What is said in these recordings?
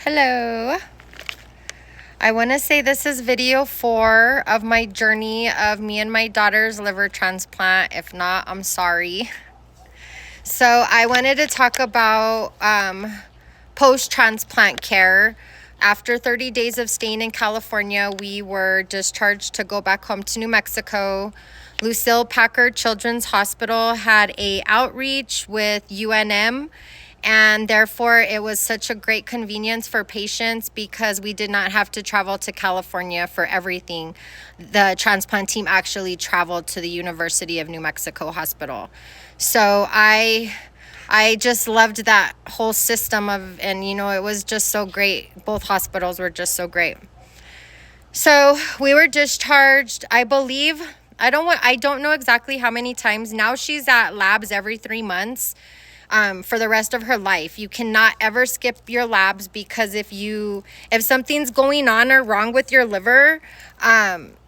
Hello. I want to say this is video 4 of my journey of me and my daughter's liver transplant. If not, I'm sorry. So I wanted to talk about post-transplant care. After 30 days of staying in California, we were discharged to go back home to New Mexico. Lucille Packard Children's Hospital had a outreach with UNM, and therefore it was such a great convenience for patients because we did not have to travel to California for everything. The transplant team actually traveled to the University of New Mexico Hospital. So I just loved that whole system and it was just so great. Both hospitals were just so great. So we were discharged, I believe. I don't know exactly how many times. Now she's at labs every 3 months for the rest of her life. You cannot ever skip your labs because if something's going on or wrong with your liver,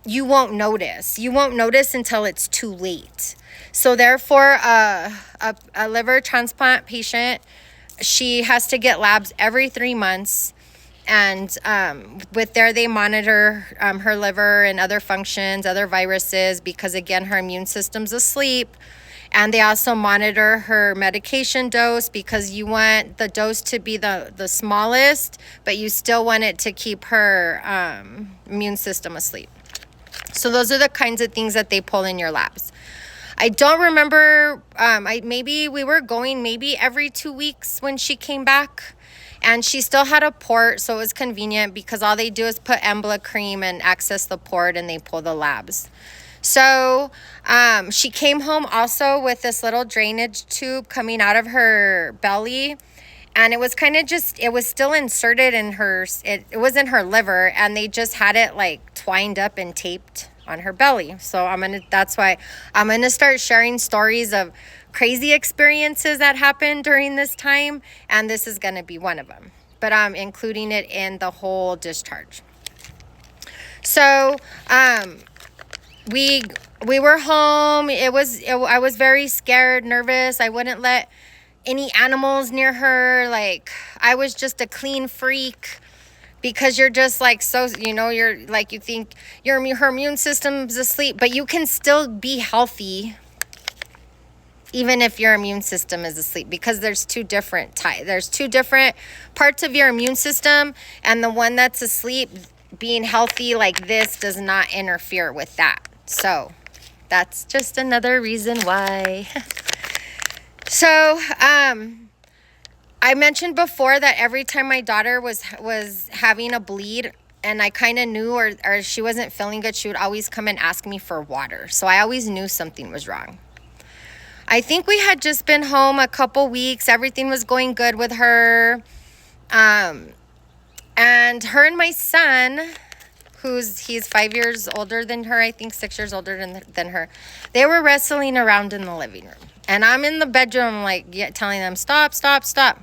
you won't notice. You won't notice until it's too late. So therefore, a liver transplant patient, she has to get labs every 3 months. And they monitor her liver and other functions, other viruses, because again, her immune system's asleep. And they also monitor her medication dose because you want the dose to be the smallest, but you still want it to keep her immune system asleep. So those are the kinds of things that they pull in your labs. I don't remember, maybe we were going every 2 weeks when she came back. And she still had a port, so it was convenient because all they do is put Embla cream and access the port and they pull the labs. So she came home also with this little drainage tube coming out of her belly. And it was kind of it was still inserted in it was in her liver, and they just had it like twined up and taped on her belly. So that's why I'm going to start sharing stories of crazy experiences that happened during this time, and this is going to be one of them, but I'm including it in the whole discharge. So we were home. I was very scared, nervous. I wouldn't let any animals near her. Like, I was just a clean freak because you're just like, you're like, you think her immune system's asleep, but you can still be healthy even if your immune system is asleep, because there's two different parts of your immune system, and the one that's asleep, being healthy like this, does not interfere with that. So that's just another reason why. So I mentioned before that every time my daughter was having a bleed and I kind of knew or she wasn't feeling good, she would always come and ask me for water. So I always knew something was wrong. I think we had just been home a couple weeks. Everything was going good with her. And her and my son, he's 5 years older than her, I think 6 years older than her, they were wrestling around in the living room. And I'm in the bedroom, telling them, stop, stop, stop.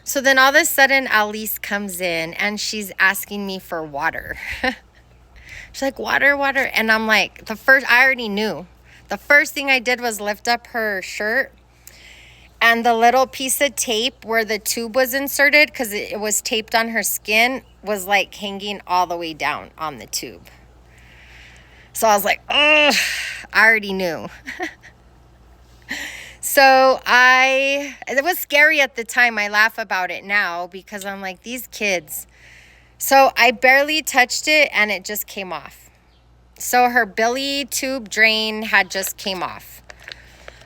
So then all of a sudden, Alice comes in and she's asking me for water. She's like, water, water. And I'm like, I already knew. The first thing I did was lift up her shirt, and the little piece of tape where the tube was inserted, because it was taped on her skin, was like hanging all the way down on the tube. So I was like, ugh, I already knew. So it was scary at the time. I laugh about it now because I'm like, these kids. So I barely touched it and it just came off. So her belly tube drain had just came off.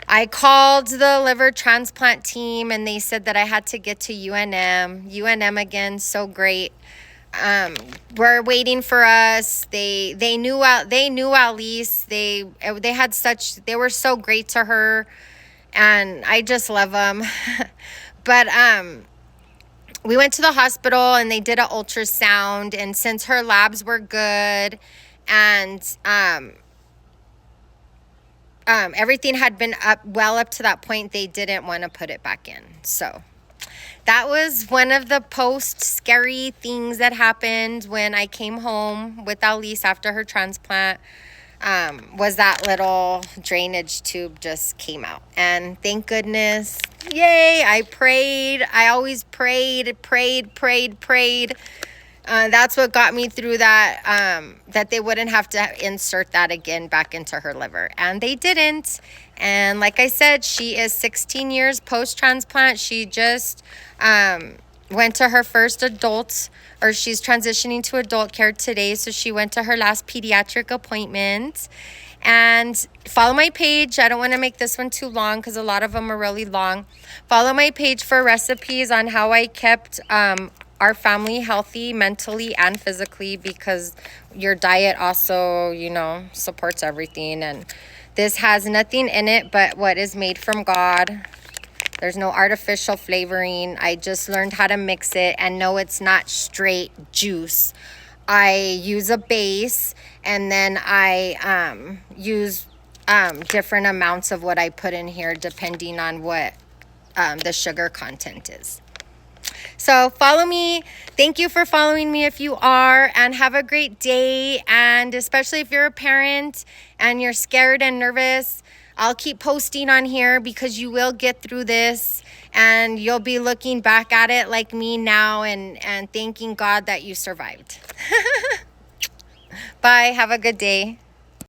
I called the liver transplant team and they said that I had to get to UNM. UNM again, so great. Were waiting for us. They knew Alice. They were so great to her, and I just love them. But we went to the hospital and they did an ultrasound, and since her labs were good and everything had been up to that point, they didn't want to put it back in. So that was one of the scary things that happened when I came home with Alice after her transplant. was that little drainage tube just came out. And thank goodness, yay, I prayed. I always prayed. That's what got me through that, that they wouldn't have to insert that again back into her liver. And they didn't. And like I said, she is 16 years post-transplant. She just went to her first adult, or she's transitioning to adult care today. So she went to her last pediatric appointment. And follow my page. I don't want to make this one too long because a lot of them are really long. Follow my page for recipes on how I kept our family healthy mentally and physically, because your diet also, you know, supports everything. And this has nothing in it but what is made from God. There's no artificial flavoring. I just learned how to mix it and know it's not straight juice. I use a base, and then I use different amounts of what I put in here depending on what the sugar content is. So follow me. Thank you for following me if you are, and have a great day. And especially if you're a parent and you're scared and nervous, I'll keep posting on here because you will get through this, and you'll be looking back at it like me now and thanking God that you survived. Bye. Have a good day.